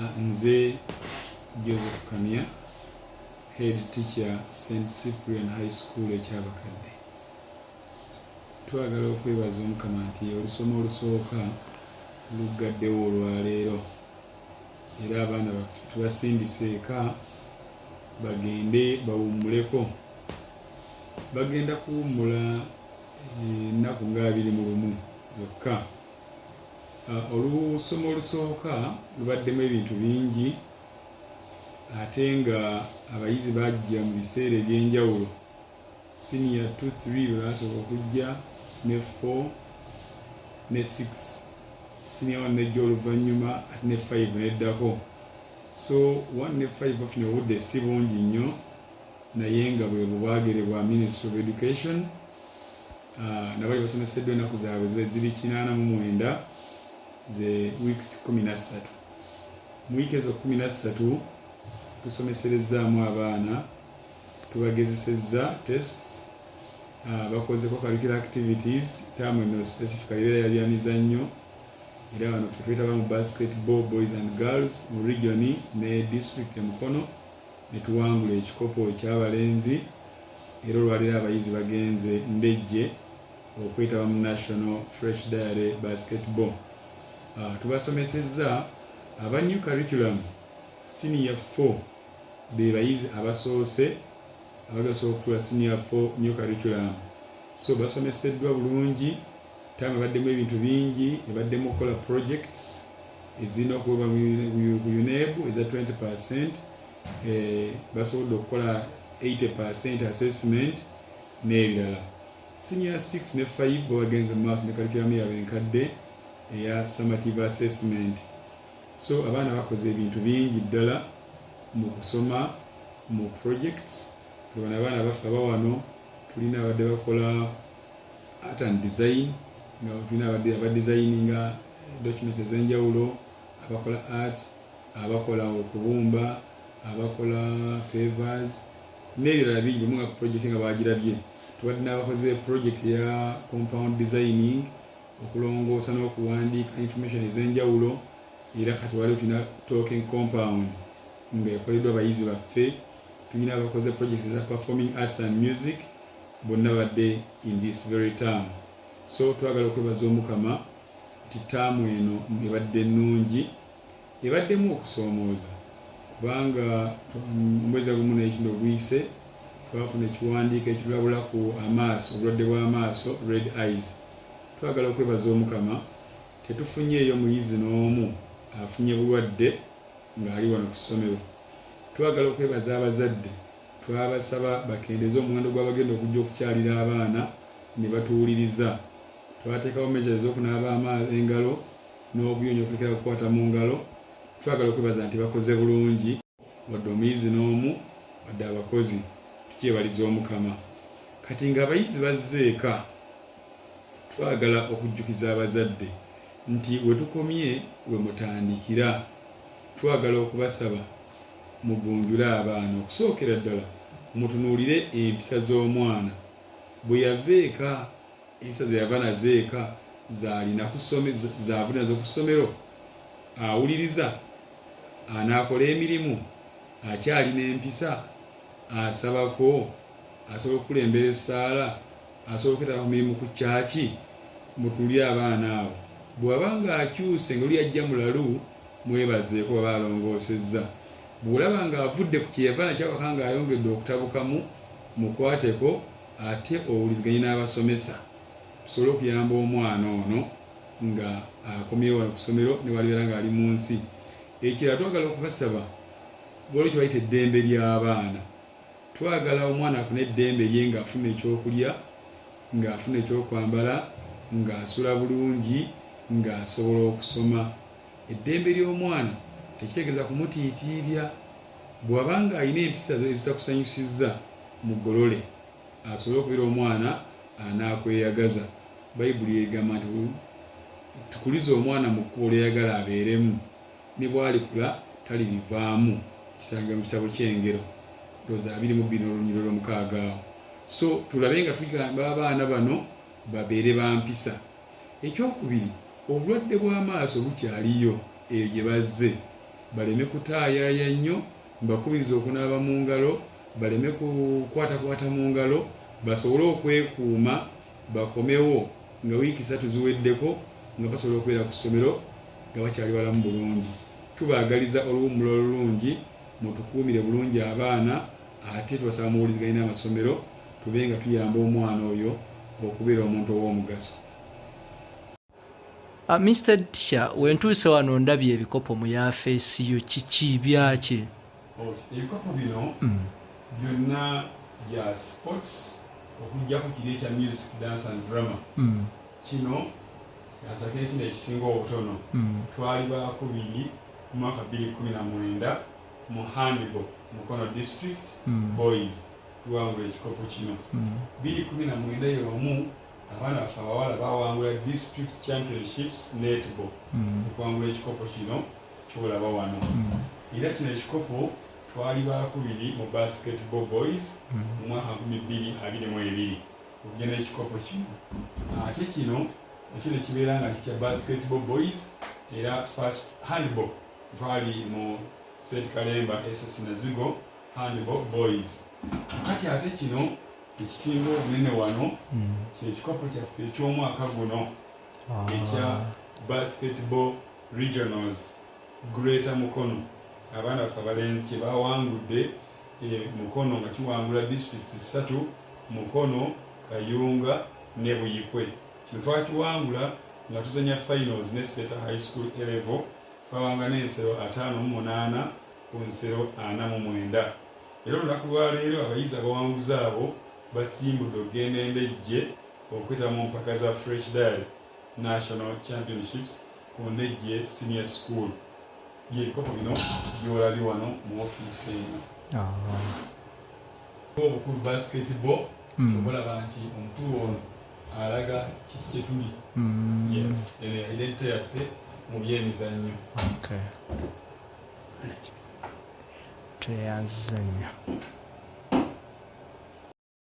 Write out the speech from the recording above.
Nze Joseph Kamya, head teacher St. Cyprian High School ekyabakadde. Twagala okwebaza Omukama nti olusoma olusooka lugaddewo olwaleero, era abaana baffe tubasindise eka bagende bawummuleko. Bagenda kuwummula ennaku nga 21 zokka. Olusoma olusooka lubaddemu ebintu bingi, ate nga abayizi bajja mu biseera eby'enjawulo. Senior 2-3 basooka okujja ne 4 ne 6, senior 1 nejja oluvannyuma ate ne 5 neddako. So 1 ne 5 bafunye obudde si bungi nnyo, naye nga bwe bubwagere bwa Ministry of Education. Nabali basomeseddwa ennaku zaabwe ziri 89 ze weeks 13. Mu wiiki ezo 13 tusomeserezaamu abaana, tubagezesezza tests, bakozeko curricular activities, taamu eno specifically yali ya mizannyo, era wano twetaba mu basketball boys and girls mu region ne district Mukono, ne tuwangula ekikopo ekyabalenzi, era olwaleero abayizi bagenze Ndejje okwetaba mu National Fresh Diary Basketball. Tubasomesezza aba new curriculum senior 4 be bayizi abasoose abagasooka okutula senior 4 new curriculum. So basomeseddwa bulungi, tamu baddemu ebintu bingi, ebaddemu okukola projects ezirina okuba ku UNEB eza 20%, basobodde okukola 80% assessment n'ebirala. Senior 6 ne 5 bo bagenze mu maaso ne curriculum yaabwe enkadde eya summative assessment. So abaana bakoze ebintu bingi ddala mu kusoma mu projects. Tubona abaana baffe abawano, tulina abadde bakola art and design, nga tulina abadde abadesigninga documents ez'enjawulo, abakola art, abakola okubumba, abakola pavers n'ebirala bingi mu nga project nga bagirabye. Tubadde n'abakoze project ya compound designing, okulongoosa n'okuwandiika information ez'enjawulo, era kati waliwo tulina talking compound nga ekoleddwa abayizi baffe. Tulina abakoze projects za performing arts and music, bonna badde in this very term. So twagala okwebaza Omukama nti taamu eno ebadde nnungi, ebaddemu okusoomooza, kubanga omwezi gumu n'ekino oguyise twafuna ekiwandiiko ekitulabula ku amaaso, obulwadde bw'amaaso, red eyes. Twagala okwebaza Omukama tetufunyeeyo muyizi n'omu afunye bulwadde ng'ali wano ku ssomero. Twagala okwebaza abazadde, twabasaba bakendeeze omuwendo gw'abagenda okujja okukyalira abaana ne batuwuliriza. Twateekawo measures z'okunaaba engalo n'obuyonjo okulekera okukwata mu ngalo. Twagala okwebaza nti bakoze bulungi, wadde omuyizi n'omu wadde abakozi, tukyebaliza Omukama. Kati ng'abayizi bazze eka, twagala okujjukiza abazadde nti we tukomye we mutandikira. Twagala okubasaba mugunjule abaana, okusookera ddala mutunuulire empisa z'omwana. Bwe yava eka, empisa ze yava nazo eka zaalina zaabulina z'oku ssomero, awuliriza, anaakola emirimu, akyalina empisa, asabako, asobola okukulembera essaala, asobola okwetaba ku mirimu ku kyaki. Mutunuulire abaana abo. Bw'aba ng'akyuse nga oli ajja mulalu, mwebazeeko baba alongoosezza. Bw'olaba ng'avudde ku kye yava nakyo awaka ng'ayongedde okutabukamu, mukwateko ate owuliziganye n'abasomesa, tusobole okuyamba omwana ono nga akomyewo wano ku ssomero ne walibeera ng'ali mu nsi. Ekirala twagala okubasaba, waliwo kye bayita eddembe ly'abaana. Twagala omwana afune eddembe lye, ng'afuna ekyokulya, ng'afuna ekyokwambala, ng'asula bulungi, ng'asobola okusoma. Eddembe ly'omwana tekitegeeza kumutiitiibya. Bw'aba ng'alina empisa ezitakusanyusizza, mugolole asobole okubeera omwana anaakweyagaza. Bayibuli egamba nti tukulize omwana mu kkubo ly'ayagala abeeremu, ne bw'alikula talirivaamu. Kisanga mu kitabo ky'Engero 22:6. So tulabe nga tugamba abaana bano babeere ba mpisa. Ekyokubiri, obulwadde bw'amaaso bukyaliyo eyo gye bazze. baleme kutaayaya nnyo, mbakubiriza okunaaba mu ngalo, baleme kukwatakwata mu ngalo, basobole okwekuuma, bakomewo nga wiiki 3 ziweddeko nga basobola okubeera ku ssomero nga bakyali balamu bulungi. Tubaagaliza oluwummula olulungi, mutukuumire bulungi abaana, ate tubasaba muwuliziganye n'amasomero, tube nga tuyamba omwana oyo okubeera omuntu ow'omugaso. Mr. Teacher, wentuuse wano ndabye ebikopo mu yafeesiyo, kiki byaki? Ebikopo bino byonna bya sports okujjako kiri ekya music, dance and drama. Kino asakire kino ekisinga obutono twali bakubiri mu mwaka 2019 mu handball Mukono district boys tuwangula ekikopo kino. 2019 y'omu abaana baffe abawala bawangula district championships netball tukwangula ekikopo kino kyolaba wano. Era kino ekikopo twali bakubiri mu basketball boys mu mwaka 2022 okugenda ekikopo kino. Ate kino ekino kibeera nga kya basketball boys era first handball twali mu St. Kalemba SS Nazigo handball boys. Kati ate kino ekisinga obunene wano kyekikopo kyaffe eky'omwaka guno ekya basketball regionals Greater Mukono. Abaana baffe abalenzi kye bawangudde Mukono nga kiwangula districts 3 Mukono, Kayunga ne Buyikwe. Kino twakiwangula nga tuzanya finals ne Seta High School level, twawanga n'ensero 58 ku nsero 49. Era olunaku lwa leero abayizi abawanguzi abo basimbudde okugenda endejje okwita mu mpaka za Fresh Diary National Championships ku Ndejje Senior School. By'ebikopo bino byolabye wano mu ofiisi eno. Obukulu basketball obulaba nti omukulu ono alaga kiki kye tuli. Yes, eno identity yaffe mu byemizannyo. Teyazannya.